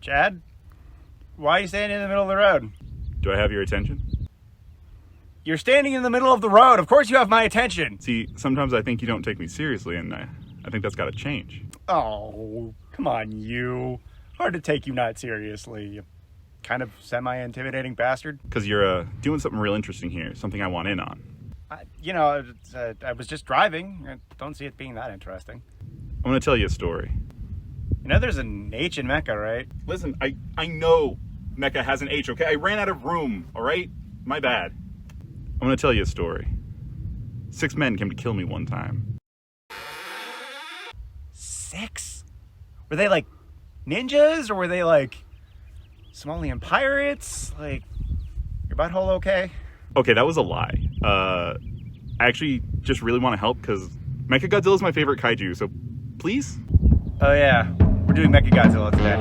Chad? Why are you standing in the middle of the road? Do I have your attention? You're standing in the middle of the road. Of course you have my attention. See, sometimes I think you don't take me seriously, and I think that's got to change. Oh, come on, you. Hard to take you not seriously, you kind of semi-intimidating bastard. Because you're doing something real interesting here, something I want in on. I was just driving. I don't see it being that interesting. I'm going to tell you a story. You know there's an H in Mecha, right? Listen, I know Mecha has an H, okay? I ran out of room, all right? My bad. I'm going to tell you a story. 6 men came to kill me one time. 6? Were they like ninjas, or were they like Somalian pirates? Like, your butthole okay? Okay, that was a lie. I actually just really want to help because MechaGodzilla is my favorite kaiju, so please? Oh yeah, we're doing MechaGodzilla today.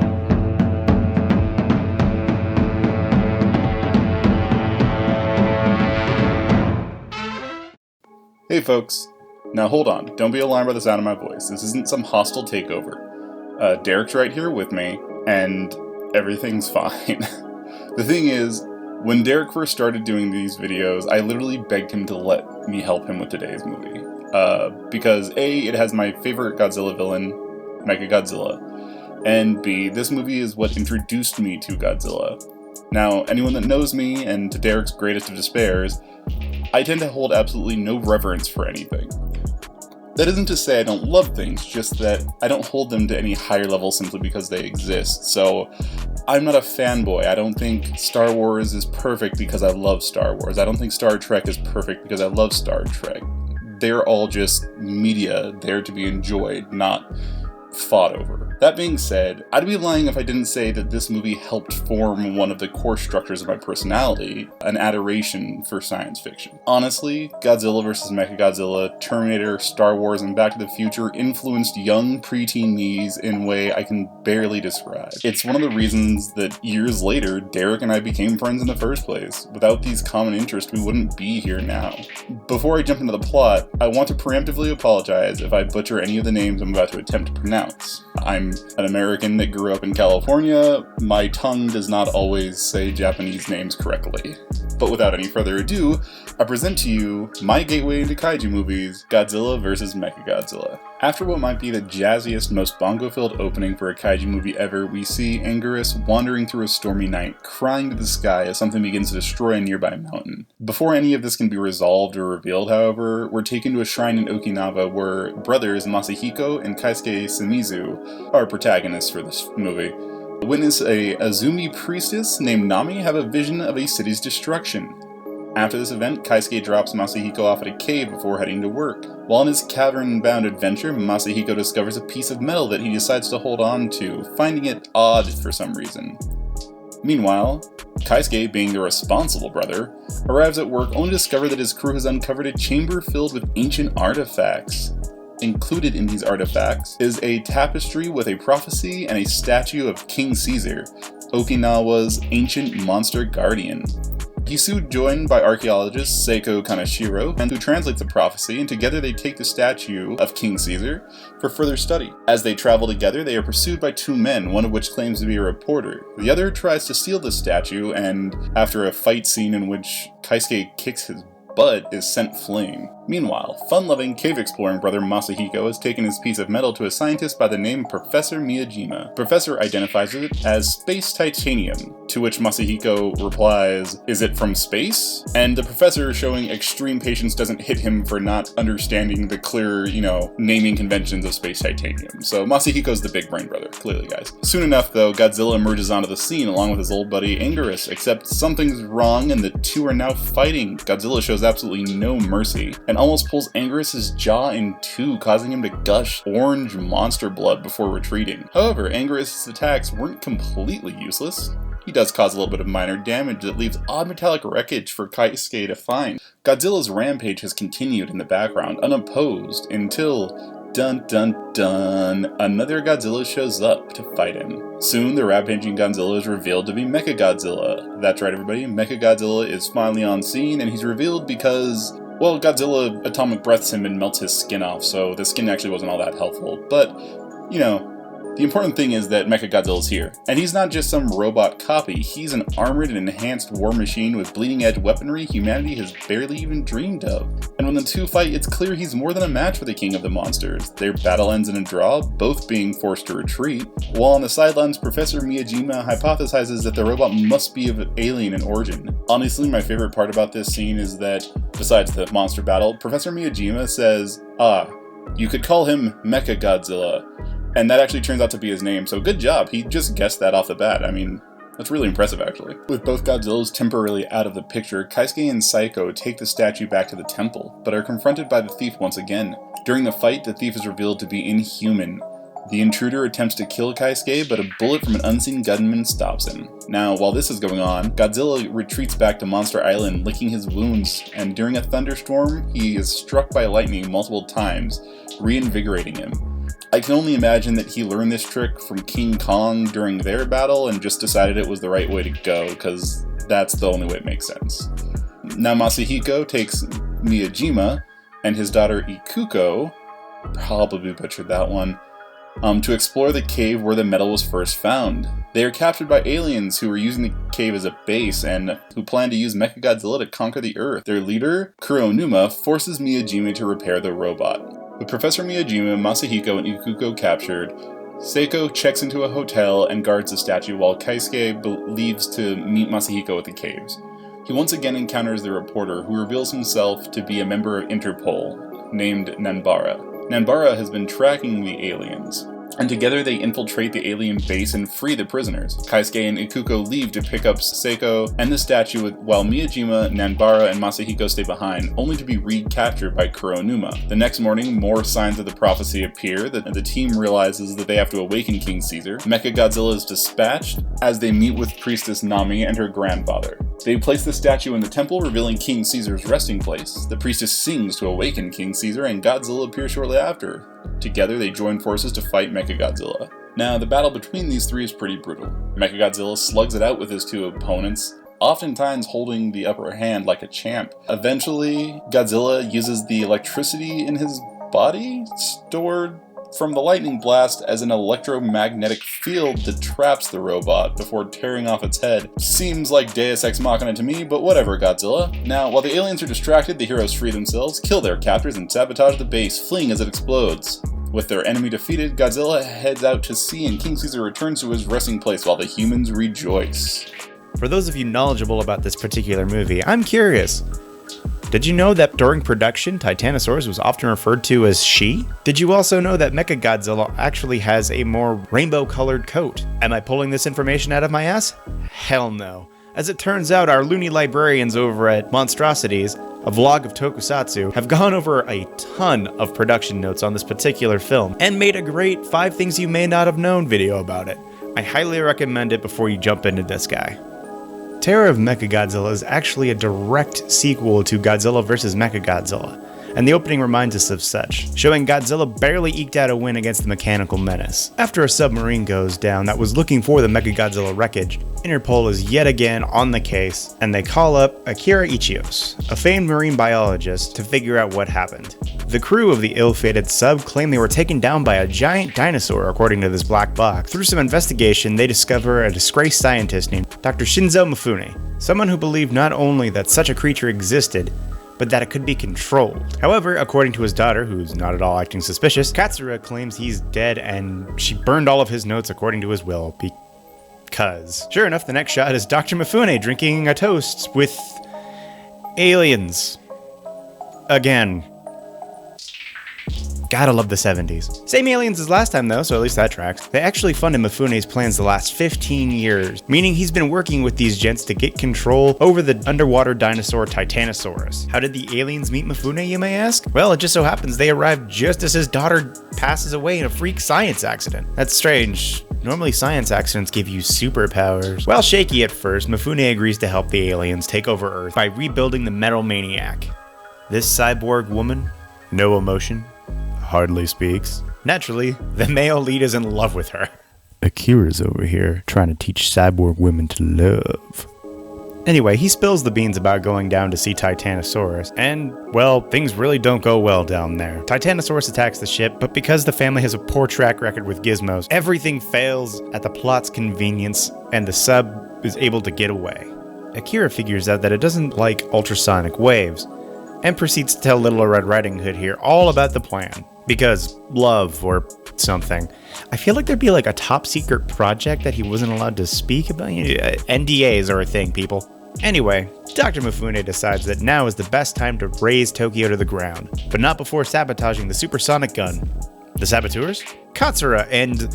Hey folks, now hold on, don't be alarmed by the sound of my voice. This isn't some hostile takeover. Derek's right here with me, and everything's fine. The thing is, when Derek first started doing these videos, I literally begged him to let me help him with today's movie. Because A, it has my favorite Godzilla villain, MechaGodzilla, and B, this movie is what introduced me to Godzilla. Now, anyone that knows me, and to Derek's greatest of despairs, I tend to hold absolutely no reverence for anything. That isn't to say I don't love things, just that I don't hold them to any higher level simply because they exist. So, I'm not a fanboy. I don't think Star Wars is perfect because I love Star Wars. I don't think Star Trek is perfect because I love Star Trek. They're all just media there to be enjoyed, not fought over. That being said, I'd be lying if I didn't say that this movie helped form one of the core structures of my personality, an adoration for science fiction. Honestly, Godzilla vs. MechaGodzilla, Terminator, Star Wars, and Back to the Future influenced young preteen me's in a way I can barely describe. It's one of the reasons that years later, Derek and I became friends in the first place. Without these common interests, we wouldn't be here now. Before I jump into the plot, I want to preemptively apologize if I butcher any of the names I'm about to attempt to pronounce. I'm an American that grew up in California. My tongue does not always say Japanese names correctly. But without any further ado, I present to you my gateway into kaiju movies, Godzilla vs. MechaGodzilla. After what might be the jazziest, most bongo-filled opening for a kaiju movie ever, we see Anguirus wandering through a stormy night, crying to the sky as something begins to destroy a nearby mountain. Before any of this can be resolved or revealed, however, we're taken to a shrine in Okinawa where brothers Masahiko and Kaisuke Shimizu are protagonists for this movie. Witness a Azumi priestess named Nami have a vision of a city's destruction. After this event, Kaisuke drops Masahiko off at a cave before heading to work. While on his cavern-bound adventure, Masahiko discovers a piece of metal that he decides to hold on to, finding it odd for some reason. Meanwhile, Kaisuke, being the responsible brother, arrives at work only to discover that his crew has uncovered a chamber filled with ancient artifacts. Included in these artifacts is a tapestry with a prophecy and a statue of King Caesar, Okinawa's ancient monster guardian. He's soon joined by archaeologist Seiko Kaneshiro, who translates the prophecy, and together they take the statue of King Caesar for further study. As they travel together, they are pursued by 2 men, one of which claims to be a reporter. The other tries to steal the statue, and after a fight scene in which Kaisuke kicks his butt, is sent fleeing. Meanwhile, fun-loving, cave-exploring brother Masahiko has taken his piece of metal to a scientist by the name Professor Miyajima. Professor identifies it as space titanium, to which Masahiko replies, "Is it from space?" And the professor, showing extreme patience, doesn't hit him for not understanding the clear, naming conventions of space titanium. So Masahiko's the big brain brother, clearly, guys. Soon enough, though, Godzilla emerges onto the scene along with his old buddy Anguirus, except something's wrong and the two are now fighting. Godzilla shows absolutely no mercy, and almost pulls Anguirus' jaw in two, causing him to gush orange monster blood before retreating. However, Anguirus' attacks weren't completely useless. He does cause a little bit of minor damage that leaves odd metallic wreckage for Kaisuke to find. Godzilla's rampage has continued in the background, unopposed, until dun dun dun, another Godzilla shows up to fight him. Soon, the rampaging Godzilla is revealed to be MechaGodzilla. That's right, everybody, MechaGodzilla is finally on scene, and he's revealed because, well, Godzilla atomic breaths him and melts his skin off, so the skin actually wasn't all that helpful. But, The important thing is that MechaGodzilla's here. And he's not just some robot copy, he's an armored and enhanced war machine with bleeding-edge weaponry humanity has barely even dreamed of. And when the two fight, it's clear he's more than a match for the king of the monsters. Their battle ends in a draw, both being forced to retreat. While on the sidelines, Professor Miyajima hypothesizes that the robot must be of alien in origin. Honestly, my favorite part about this scene is that, besides the monster battle, Professor Miyajima says, you could call him MechaGodzilla. And that actually turns out to be his name, so good job, he just guessed that off the bat. I mean, that's really impressive actually. With both Godzillas temporarily out of the picture, Kaisuke and Saiko take the statue back to the temple, but are confronted by the thief once again. During the fight, the thief is revealed to be inhuman. The intruder attempts to kill Kaisuke, but a bullet from an unseen gunman stops him. Now, while this is going on, Godzilla retreats back to Monster Island, licking his wounds, and during a thunderstorm, he is struck by lightning multiple times, reinvigorating him. I can only imagine that he learned this trick from King Kong during their battle and just decided it was the right way to go, because that's the only way it makes sense. Now Masahiko takes Miyajima and his daughter Ikuko, probably butchered that one, to explore the cave where the metal was first found. They are captured by aliens who are using the cave as a base and who plan to use MechaGodzilla to conquer the Earth. Their leader, Kuronuma, forces Miyajima to repair the robot. With Professor Miyajima, Masahiko, and Ikuko captured, Seiko checks into a hotel and guards the statue while Kaisuke leaves to meet Masahiko at the caves. He once again encounters the reporter, who reveals himself to be a member of Interpol, named Nanbara. Nanbara has been tracking the aliens, and together they infiltrate the alien base and free the prisoners. Kaisuke and Ikuko leave to pick up Seiko and the statue while Miyajima, Nanbara, and Masahiko stay behind, only to be recaptured by Kuronuma. The next morning, more signs of the prophecy appear, and the team realizes that they have to awaken King Caesar. MechaGodzilla is dispatched as they meet with Priestess Nami and her grandfather. They place the statue in the temple, revealing King Caesar's resting place. The priestess sings to awaken King Caesar, and Godzilla appears shortly after. Together, they join forces to fight MechaGodzilla. Now, the battle between these three is pretty brutal. MechaGodzilla slugs it out with his two opponents, oftentimes holding the upper hand like a champ. Eventually, Godzilla uses the electricity in his body, stored from the lightning blast, as an electromagnetic field that traps the robot before tearing off its head. Seems like Deus Ex Machina to me, but whatever, Godzilla. Now, while the aliens are distracted, the heroes free themselves, kill their captors, and sabotage the base, fleeing as it explodes. With their enemy defeated, Godzilla heads out to sea and King Caesar returns to his resting place while the humans rejoice. For those of you knowledgeable about this particular movie, I'm curious. Did you know that during production, Titanosaurus was often referred to as she? Did you also know that MechaGodzilla actually has a more rainbow-colored coat? Am I pulling this information out of my ass? Hell no. As it turns out, our loony librarians over at Monstrosities, a vlog of Tokusatsu, have gone over a ton of production notes on this particular film, and made a great 5 Things You May Not Have Known video about it. I highly recommend it before you jump into this guy. Terror of MechaGodzilla is actually a direct sequel to Godzilla vs. MechaGodzilla, and the opening reminds us of such, showing Godzilla barely eked out a win against the mechanical menace. After a submarine goes down that was looking for the MechaGodzilla wreckage, Interpol is yet again on the case, and they call up Akira Ichios, a famed marine biologist, to figure out what happened. The crew of the ill-fated sub claim they were taken down by a giant dinosaur, according to this black box. Through some investigation, they discover a disgraced scientist named Dr. Shinzo Mifune, someone who believed not only that such a creature existed, but that it could be controlled. However, according to his daughter, who's not at all acting suspicious, Katsura claims he's dead and she burned all of his notes according to his will, because. Sure enough, the next shot is Dr. Mifune drinking a toast with aliens. Again. Gotta love the 70s. Same aliens as last time though, so at least that tracks. They actually funded Mifune's plans the last 15 years, meaning he's been working with these gents to get control over the underwater dinosaur Titanosaurus. How did the aliens meet Mifune, you may ask? Well, it just so happens they arrived just as his daughter passes away in a freak science accident. That's strange. Normally science accidents give you superpowers. While shaky at first, Mifune agrees to help the aliens take over Earth by rebuilding the Metal Maniac. This cyborg woman, no emotion, hardly speaks. Naturally, the male lead is in love with her. Akira's over here trying to teach cyborg women to love. Anyway, he spills the beans about going down to see Titanosaurus, and, well, things really don't go well down there. Titanosaurus attacks the ship, but because the family has a poor track record with gizmos, everything fails at the plot's convenience, and the sub is able to get away. Akira figures out that it doesn't like ultrasonic waves, and proceeds to tell Little Red Riding Hood here all about the plan. Because love, or something. I feel like there'd be like a top secret project that he wasn't allowed to speak about. NDAs are a thing, people. Anyway, Dr. Mifune decides that now is the best time to raze Tokyo to the ground, but not before sabotaging the supersonic gun. The saboteurs? Katsura, and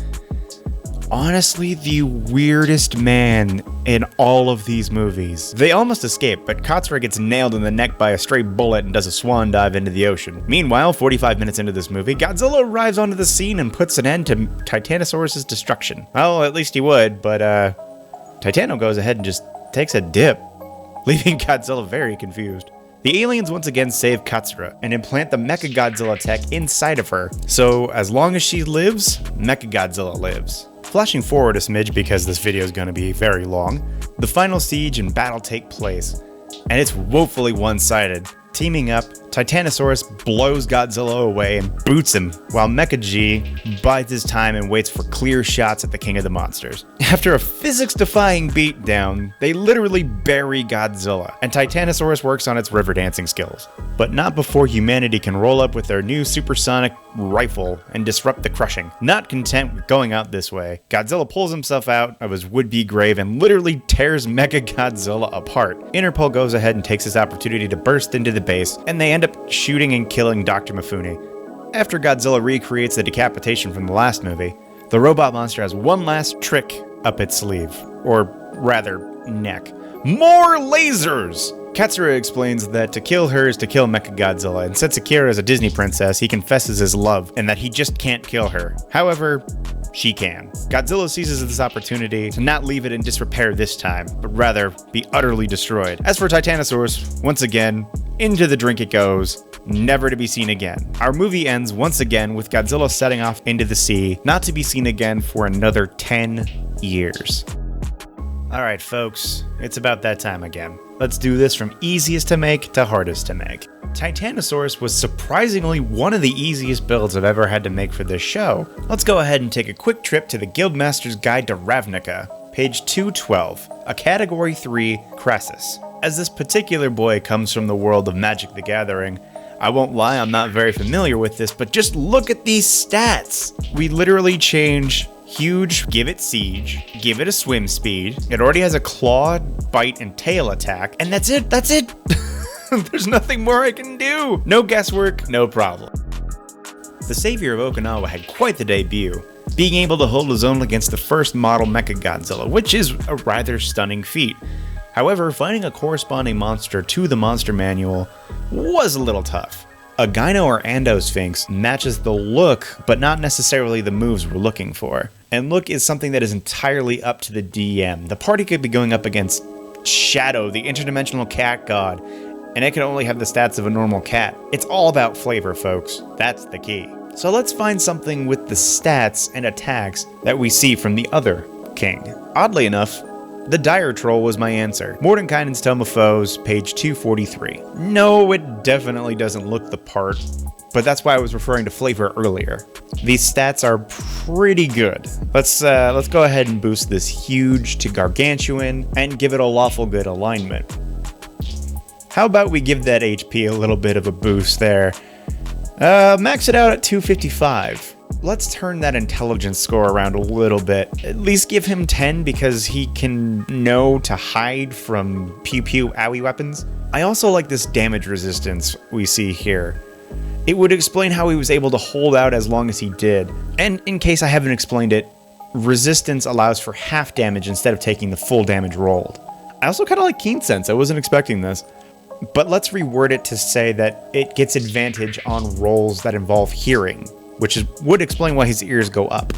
honestly the weirdest man in all of these movies. They almost escape, but Katsura gets nailed in the neck by a stray bullet and does a swan dive into the ocean. Meanwhile, 45 minutes into this movie, Godzilla arrives onto the scene and puts an end to Titanosaurus' destruction. Well, at least he would, but Titano goes ahead and just takes a dip, leaving Godzilla very confused. The aliens once again save Katsura and implant the MechaGodzilla tech inside of her, so as long as she lives, MechaGodzilla lives. Flashing forward a smidge because this video is going to be very long, the final siege and battle take place, and it's woefully one-sided. Teaming up, Titanosaurus blows Godzilla away and boots him, while Mecha G bides his time and waits for clear shots at the king of the monsters. After a physics-defying beatdown, they literally bury Godzilla, and Titanosaurus works on its river dancing skills. But not before humanity can roll up with their new supersonic rifle and disrupt the crushing. Not content with going out this way, Godzilla pulls himself out of his would-be grave and literally tears MechaGodzilla apart. Interpol goes ahead and takes this opportunity to burst into the base, and they end up shooting and killing Dr. Mifune. After Godzilla recreates the decapitation from the last movie, the robot monster has one last trick up its sleeve, or rather, neck. More lasers! Katsura explains that to kill her is to kill MechaGodzilla, and since Akira is a Disney princess, he confesses his love, and that he just can't kill her. However, she can. Godzilla seizes this opportunity to not leave it in disrepair this time, but rather be utterly destroyed. As for Titanosaurus, once again, into the drink it goes, never to be seen again. Our movie ends once again with Godzilla setting off into the sea, not to be seen again for another 10 years. Alright folks, it's about that time again. Let's do this from easiest to make to hardest to make. Titanosaurus was surprisingly one of the easiest builds I've ever had to make for this show. Let's go ahead and take a quick trip to the Guildmaster's Guide to Ravnica, page 212, a Category 3 Crassus. As this particular boy comes from the world of Magic the Gathering, I won't lie, I'm not very familiar with this, but just look at these stats! We literally change huge, give it siege, give it a swim speed, it already has a claw, bite, and tail attack, and that's it! There's nothing more I can do! No guesswork, no problem. The savior of Okinawa had quite the debut, being able to hold his own against the first model MechaGodzilla, which is a rather stunning feat. However, finding a corresponding monster to the monster manual was a little tough. A Gyno or Andosphinx matches the look, but not necessarily the moves we're looking for. And look is something that is entirely up to the DM. The party could be going up against Shadow, the interdimensional cat god, and it can only have the stats of a normal cat. It's all about flavor, folks. That's the key. So let's find something with the stats and attacks that we see from the other king. Oddly enough, the Dire Troll was my answer. Mordenkainen's Tome of Foes, page 243. No, it definitely doesn't look the part, but that's why I was referring to flavor earlier. These stats are pretty good. Let's go ahead and boost this huge to gargantuan and give it a lawful good alignment. How about we give that HP a little bit of a boost there? Max it out at 255. Let's turn that intelligence score around a little bit. At least give him 10 because he can know to hide from pew-pew owie weapons. I also like this damage resistance we see here. It would explain how he was able to hold out as long as he did. And in case I haven't explained it, resistance allows for half damage instead of taking the full damage rolled. I also kind of like Keen Sense, I wasn't expecting this. But let's reword it to say that it gets advantage on rolls that involve hearing, which would explain why his ears go up.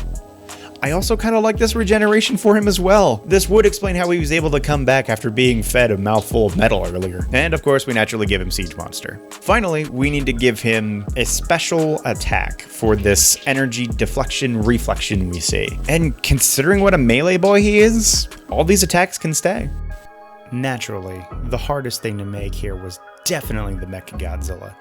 I also kind of like this regeneration for him as well. This would explain how he was able to come back after being fed a mouthful of metal earlier. And of course, we naturally give him Siege Monster. Finally, we need to give him a special attack for this energy deflection reflection we see. And considering what a melee boy he is, all these attacks can stay. Naturally, the hardest thing to make here was definitely the MechaGodzilla.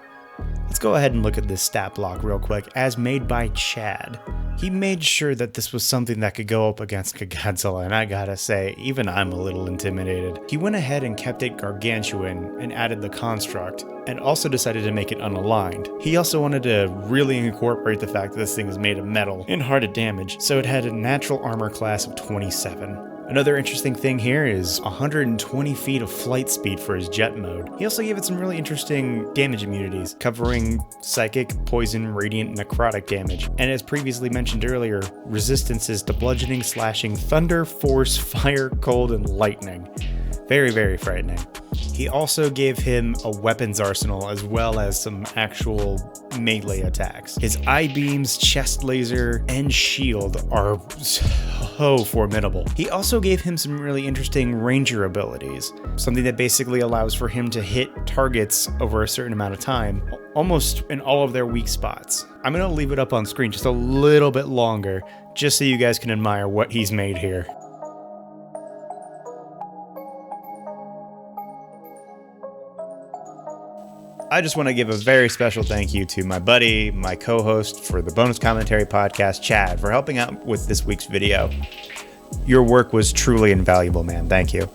Let's go ahead and look at this stat block real quick, as made by Chad. He made sure that this was something that could go up against Godzilla, and I gotta say, even I'm a little intimidated. He went ahead and kept it gargantuan and added the construct, and also decided to make it unaligned. He also wanted to really incorporate the fact that this thing is made of metal and hard to damage, so it had a natural armor class of 27. Another interesting thing here is 120 feet of flight speed for his jet mode. He also gave it some really interesting damage immunities, covering psychic, poison, radiant, necrotic damage, and as previously mentioned earlier, resistances to bludgeoning, slashing, thunder, force, fire, cold, and lightning. Very, very frightening. He also gave him a weapons arsenal as well as some actual melee attacks. His I-beams, chest laser, and shield are so formidable. He also gave him some really interesting ranger abilities, something that basically allows for him to hit targets over a certain amount of time, almost in all of their weak spots. I'm gonna leave it up on screen just a little bit longer, just so you guys can admire what he's made here. I just want to give a very special thank you to my buddy, my co-host for the Bonus Commentary podcast, Chad, for helping out with this week's video. Your work was truly invaluable, man. Thank you.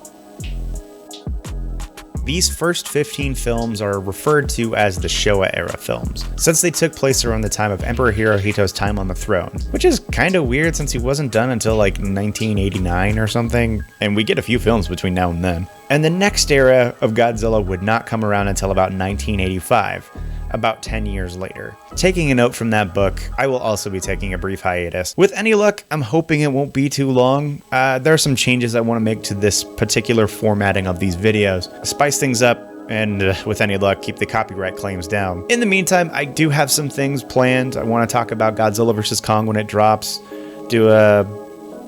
These first 15 films are referred to as the Showa Era films, since they took place around the time of Emperor Hirohito's time on the throne, which is kind of weird since he wasn't done until like 1989 or something, and we get a few films between now and then. And the next era of Godzilla would not come around until about 1985, about 10 years later. Taking a note from that book, I will also be taking a brief hiatus. With any luck, I'm hoping it won't be too long. There are some changes I want to make to this particular formatting of these videos. Spice things up, and with any luck, keep the copyright claims down. In the meantime, I do have some things planned. I want to talk about Godzilla vs. Kong when it drops, do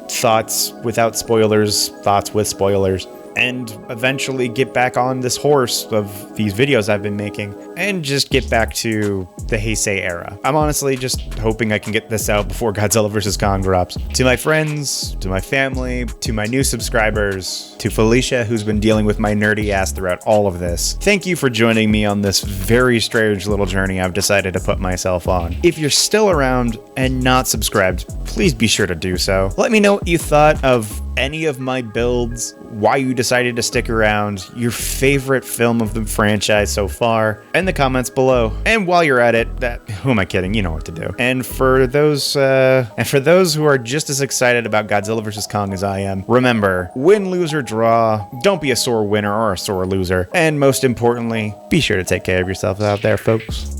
thoughts without spoilers, thoughts with spoilers, and eventually get back on this horse of these videos I've been making and just get back to the Heisei era. I'm honestly just hoping I can get this out before Godzilla vs. Kong drops. To my friends, to my family, to my new subscribers, to Felicia, who's been dealing with my nerdy ass throughout all of this, thank you for joining me on this very strange little journey I've decided to put myself on. If you're still around and not subscribed, please be sure to do so. Let me know what you thought of any of my builds, why you decided to stick around, your favorite film of the franchise so far, in the comments below. And while you're at it, who am I kidding? You know what to do. And for those who are just as excited about Godzilla vs. Kong as I am, remember, win, lose, or draw, don't be a sore winner or a sore loser. And most importantly, be sure to take care of yourselves out there, folks.